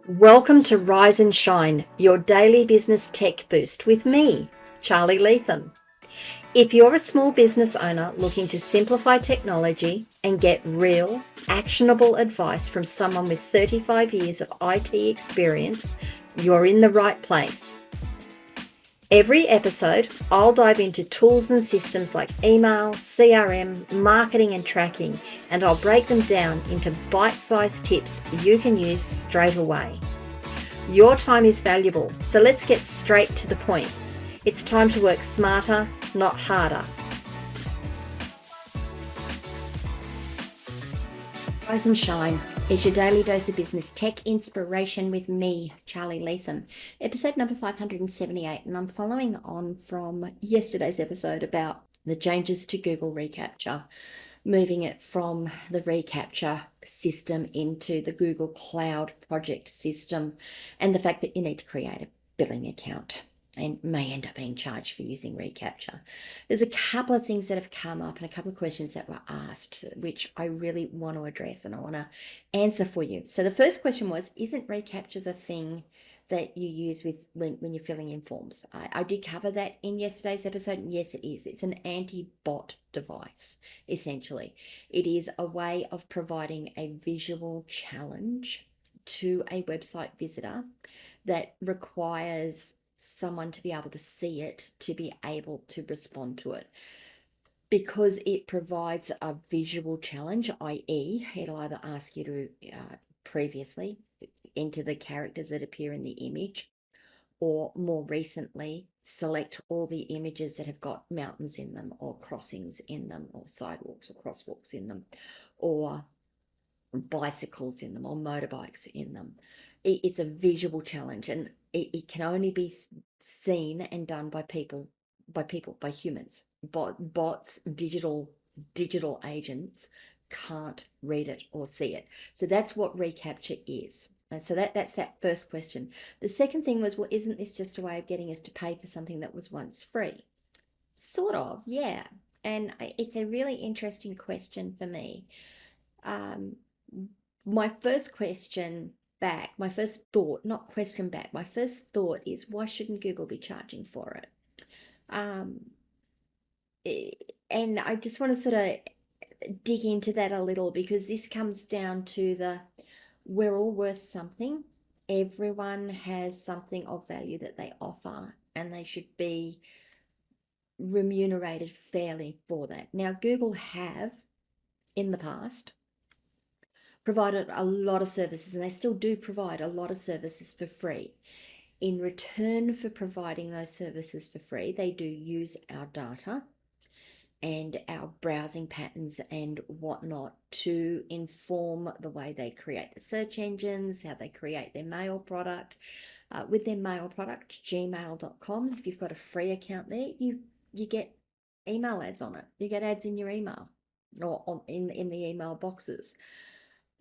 Welcome to Rise and Shine, your daily business tech boost with me, Charly Leetham. If you're a small business owner looking to simplify technology and get real, actionable advice from someone with 35 years of IT experience, you're in the right place. Every episode, I'll dive into tools and systems like email, CRM, marketing and tracking, and I'll break them down into bite-sized tips you can use straight away. Your time is valuable, so let's get straight to the point. It's time to work smarter, not harder. Rise and Shine is your daily dose of business tech inspiration with me, Charly Leetham. Episode number 578, and I'm following on from yesterday's episode about the changes to Google reCAPTCHA, moving it from the reCAPTCHA system into the Google Cloud project system, and the fact that you need to create a billing account and may end up being charged for using reCAPTCHA. There's a couple of things that have come up and a couple of questions that were asked, which I really want to address and I want to answer for you. So the first question was, isn't reCAPTCHA the thing that you use with when you're filling in forms? I did cover that in yesterday's episode, and yes, it is. It's an anti-bot device, essentially. It is a way of providing a visual challenge to a website visitor that requires someone to be able to see it, to be able to respond to it. Because it provides a visual challenge, i.e., it'll either ask you to previously enter the characters that appear in the image, or more recently, select all the images that have got mountains in them, or crossings in them, or sidewalks or crosswalks in them, or bicycles in them, or motorbikes in them. It's a visual challenge, and it can only be seen and done by humans. Bots, digital agents can't read it or see it. So that's what reCAPTCHA is. And so that's that first question. The second thing was, well, isn't this just a way of getting us to pay for something that was once free? Sort of, yeah. And it's a really interesting question for me. My first question back, my first thought, not question back, my first thought is, why shouldn't Google be charging for it? And I just want to sort of dig into that a little, because this comes down to we're all worth something. Everyone has something of value that they offer, and they should be remunerated fairly for that. Now, Google have in the past provided a lot of services, and they still do provide a lot of services for free. In return for providing those services for free, they do use our data and our browsing patterns and whatnot to inform the way they create the search engines, how they create their mail product. With their mail product, gmail.com, if you've got a free account there, you get email ads on it. You get ads in your email or in the email boxes.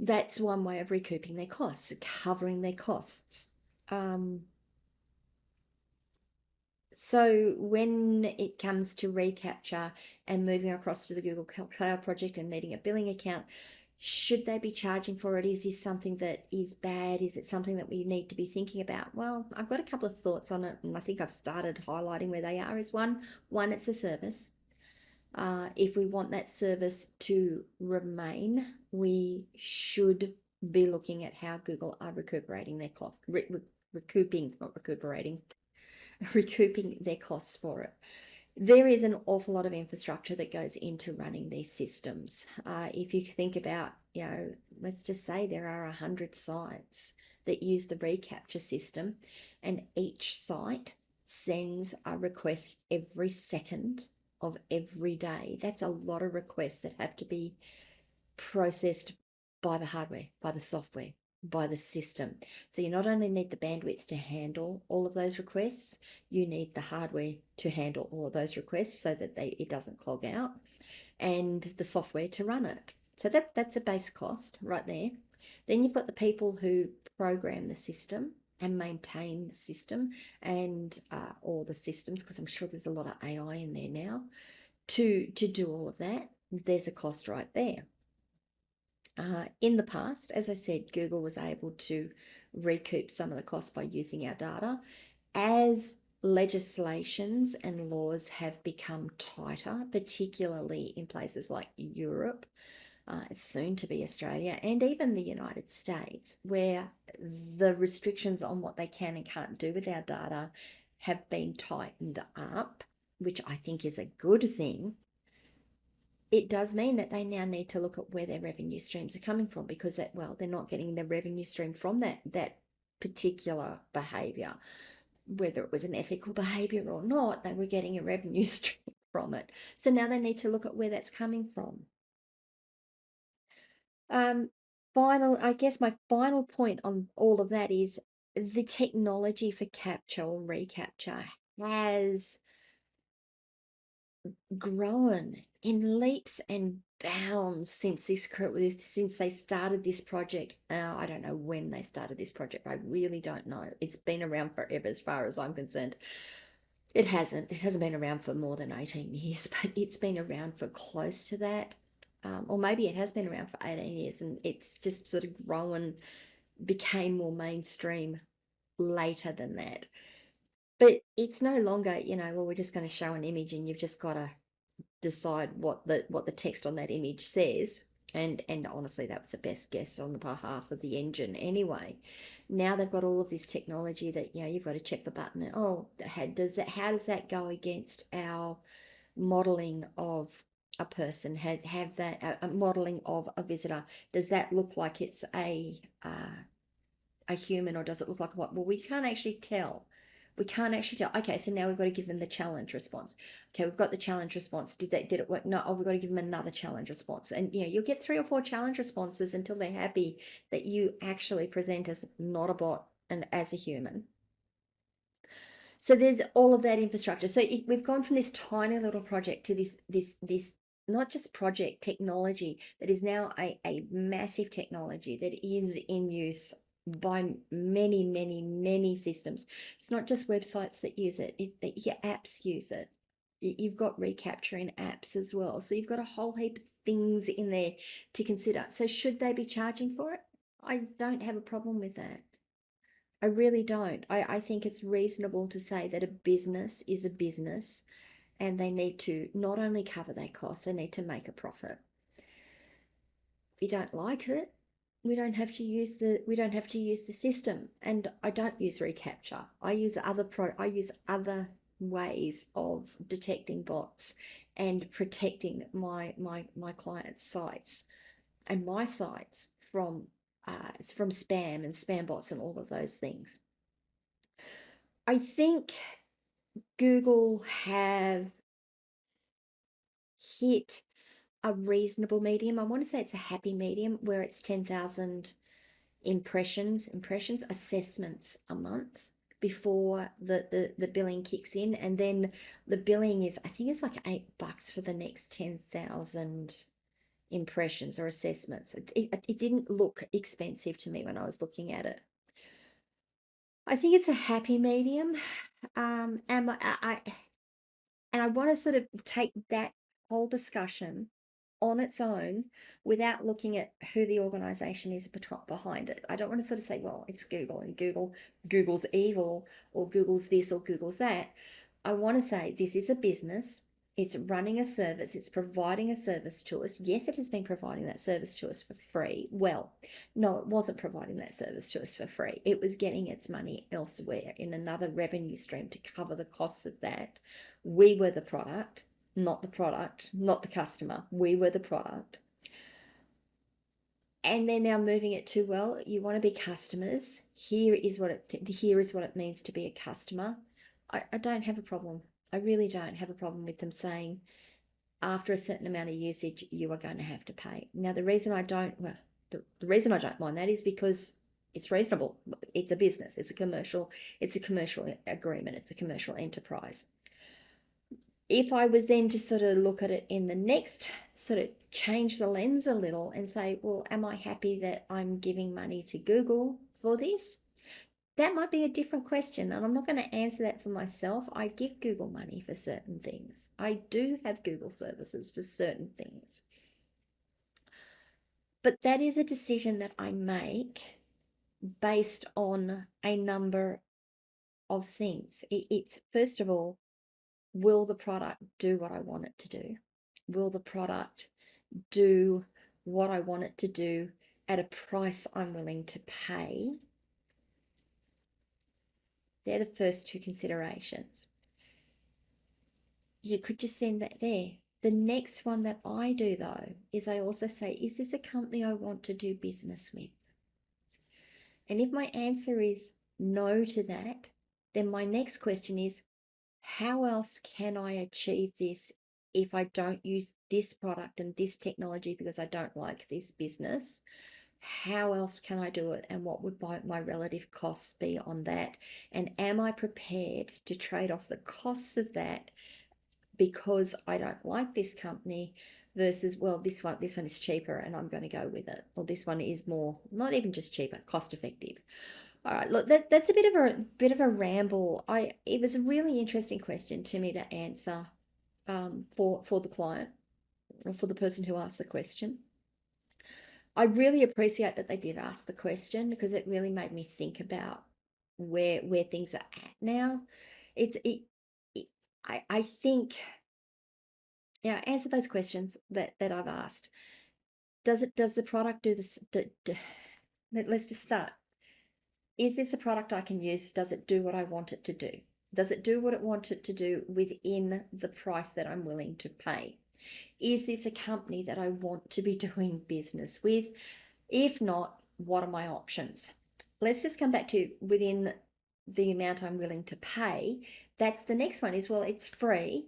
That's one way of recouping their costs, covering their costs. So when it comes to reCAPTCHA and moving across to the Google Cloud project and needing a billing account, should they be charging for it? Is this something that is bad? Is it something that we need to be thinking about? Well, I've got a couple of thoughts on it, and I think I've started highlighting where they are. Is one, it's a service. If we want that service to remain, we should be looking at how Google are recuperating their costs, recouping, not recuperating, recouping their costs for it. There is an awful lot of infrastructure that goes into running these systems. If you think about, let's just say there are 100 sites that use the reCAPTCHA system, and each site sends a request every second of every day. That's a lot of requests that have to be processed by the hardware, by the software, by the system. So you not only need the bandwidth to handle all of those requests, you need the hardware to handle all of those requests so that it doesn't clog out, and the software to run it. So that's a base cost right there. Then you've got the people who program the system and maintain the system and all the systems, because I'm sure there's a lot of AI in there now to do all of that. There's a cost right there. In the past, as I said, Google was able to recoup some of the costs by using our data. As legislations and laws have become tighter, particularly in places like Europe, soon to be Australia, and even the United States, where the restrictions on what they can and can't do with our data have been tightened up, which I think is a good thing. It does mean that they now need to look at where their revenue streams are coming from, because they're not getting their revenue stream from that particular behavior, whether it was an ethical behavior or not. They were getting a revenue stream from it, so now they need to look at where that's coming from. um I guess my final point on all of that is the technology for capture or reCAPTCHA has grown in leaps and bounds since since they started this project. I don't know when they started this project. I really don't know. It's been around forever, as far as I'm concerned. It hasn't. It hasn't been around for more than 18 years, but it's been around for close to that. Or maybe it has been around for 18 years and it's just sort of grown, became more mainstream later than that. But it's no longer, well, we're just going to show an image and you've just got to decide what the text on that image says. And honestly, that was the best guess on the behalf of the engine anyway. Now they've got all of this technology that you've got to check the button. Oh, how does that go against our modeling of a person? Have that a modeling of a visitor? Does that look like it's a human, or does it look like what? Well, we can't actually tell. We can't actually tell. Okay, so now we've got to give them the challenge response. Okay, we've got the challenge response. Did it work? No. Oh, we've got to give them another challenge response. And you'll get 3 or 4 challenge responses until they're happy that you actually present as not a bot and as a human. So there's all of that infrastructure. So we've gone from this tiny little project to this not just project technology that is now a massive technology that is in use by many, many, many systems. It's not just websites that use it, your apps use it. You've got reCAPTCHA in apps as well. So you've got a whole heap of things in there to consider. So should they be charging for it? I don't have a problem with that. I really don't. I think it's reasonable to say that a business is a business and they need to not only cover their costs, they need to make a profit. If you don't like it, we don't have to use the system. And I don't use reCAPTCHA. I use other ways of detecting bots and protecting my clients' sites and my sites from spam and spam bots and all of those things. I think Google have hit a reasonable medium. I want to say it's a happy medium where it's 10,000 impressions, assessments a month before the billing kicks in. And then the billing is, I think it's like $8 for the next 10,000 impressions or assessments. It didn't look expensive to me when I was looking at it. I think it's a happy medium. And I want to sort of take that whole discussion on its own without looking at who the organization is behind it. I don't want to sort of say, well, it's Google and Google's evil, or Google's this or Google's that. I want to say this is a business. It's running a service. It's providing a service to us. Yes, it has been providing that service to us for free. Well, no, it wasn't providing that service to us for free. It was getting its money elsewhere in another revenue stream to cover the costs of that. We were the product, not the customer. We were the product. And they're now moving it to, well, you want to be customers. Here is what it means to be a customer. I don't have a problem. I really don't have a problem with them saying after a certain amount of usage, you are going to have to pay. Now, the reason I don't mind that is because it's reasonable. It's a business. It's a commercial agreement. It's a commercial enterprise. If I was then to sort of look at it in the next, sort of change the lens a little and say, well, am I happy that I'm giving money to Google for this? That might be a different question, and I'm not going to answer that for myself. I give Google money for certain things. I do have Google services for certain things. But that is a decision that I make based on a number of things. It's first of all, will the product do what I want it to do? Will the product do what I want it to do at a price I'm willing to pay? They're the first two considerations. You could just send that there. The next one that I do, though, is I also say, is this a company I want to do business with? And if my answer is no to that, then my next question is, how else can I achieve this if I don't use this product and this technology because I don't like this business? How else can I do it, and what would my relative costs be on that? And am I prepared to trade off the costs of that because I don't like this company versus, well, this one is cheaper and I'm going to go with it, or this one is more, not even just cheaper, cost effective. All right, look, that's a bit of a ramble. It was a really interesting question to me to answer for the client, or for the person who asked the question. I really appreciate that they did ask the question, because it really made me think about where things are at now. I think, yeah, answer those questions that I've asked. Does the product do this? Let's just start. Is this a product I can use? Does it do what I want it to do? Does it do what it wants it to do within the price that I'm willing to pay? Is this a company that I want to be doing business with? If not, what are my options? Let's just come back to within the amount I'm willing to pay. That's the next one, is, well, it's free.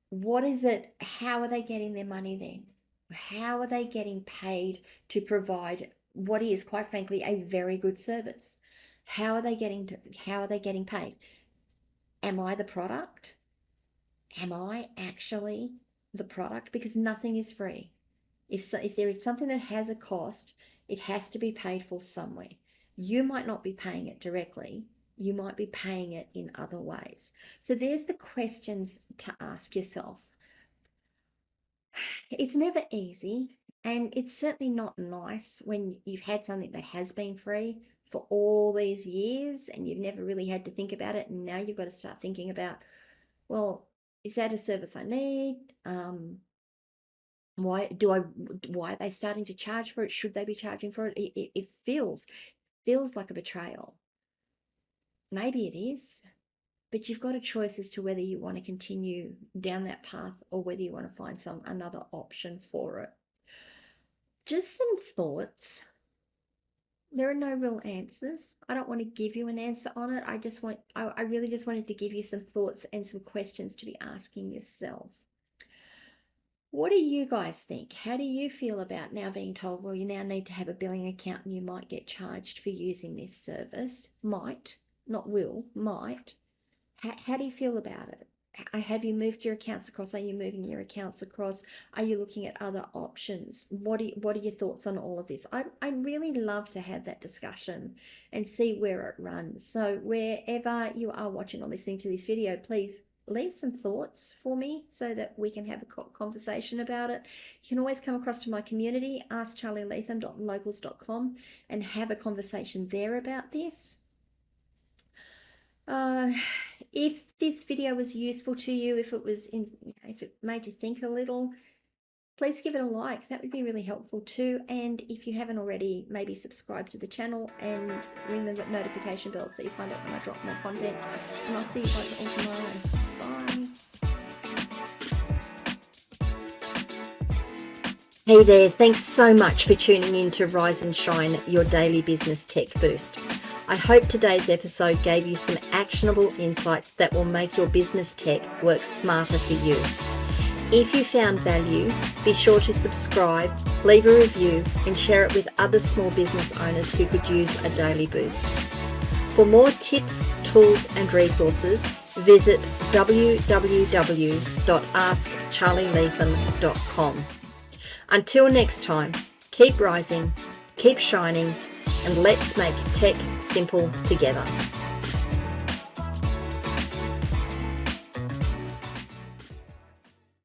What is it? How are they getting their money then? How are they getting paid to provide what is, quite frankly, a very good service? How are they getting paid? Am I the product? Am I actually the product? Because nothing is free. If there is something that has a cost, it has to be paid for somewhere. You might not be paying it directly. You might be paying it in other ways. So there's the questions to ask yourself. It's never easy, and it's certainly not nice when you've had something that has been free for all these years and you've never really had to think about it, and now you've got to start thinking about, well, is that a service I need? Why are they starting to charge for it? Should they be charging for it? It feels like a betrayal. Maybe it is, but you've got a choice as to whether you want to continue down that path or whether you want to find another option for it. Just some thoughts. There are no real answers. I don't want to give you an answer on it. I really just wanted to give you some thoughts and some questions to be asking yourself. What do you guys think? How do you feel about now being told, well, you now need to have a billing account and you might get charged for using this service? Might, not will, might. How do you feel about it? Have you moved your accounts across? Are you moving your accounts across? Are you looking at other options? What are your thoughts on all of this? I'd really love to have that discussion and see where it runs. So wherever you are watching or listening to this video, please leave some thoughts for me so that we can have a conversation about it. You can always come across to my community, askcharlyleetham.locals.com, and have a conversation there about this. If this video was useful to you, if it made you think a little, please give it a like. That would be really helpful too. And if you haven't already, maybe subscribe to the channel and ring the notification bell so you find out when I drop more content. And I'll see you guys all tomorrow. Bye. Hey there, thanks so much for tuning in to Rise and Shine, your daily business tech boost. I hope today's episode gave you some actionable insights that will make your business tech work smarter for you. If you found value, be sure to subscribe, leave a review, and share it with other small business owners who could use a daily boost. For more tips, tools, and resources, visit www.askcharlyleetham.com. Until next time, keep rising, keep shining, and let's make tech simple together.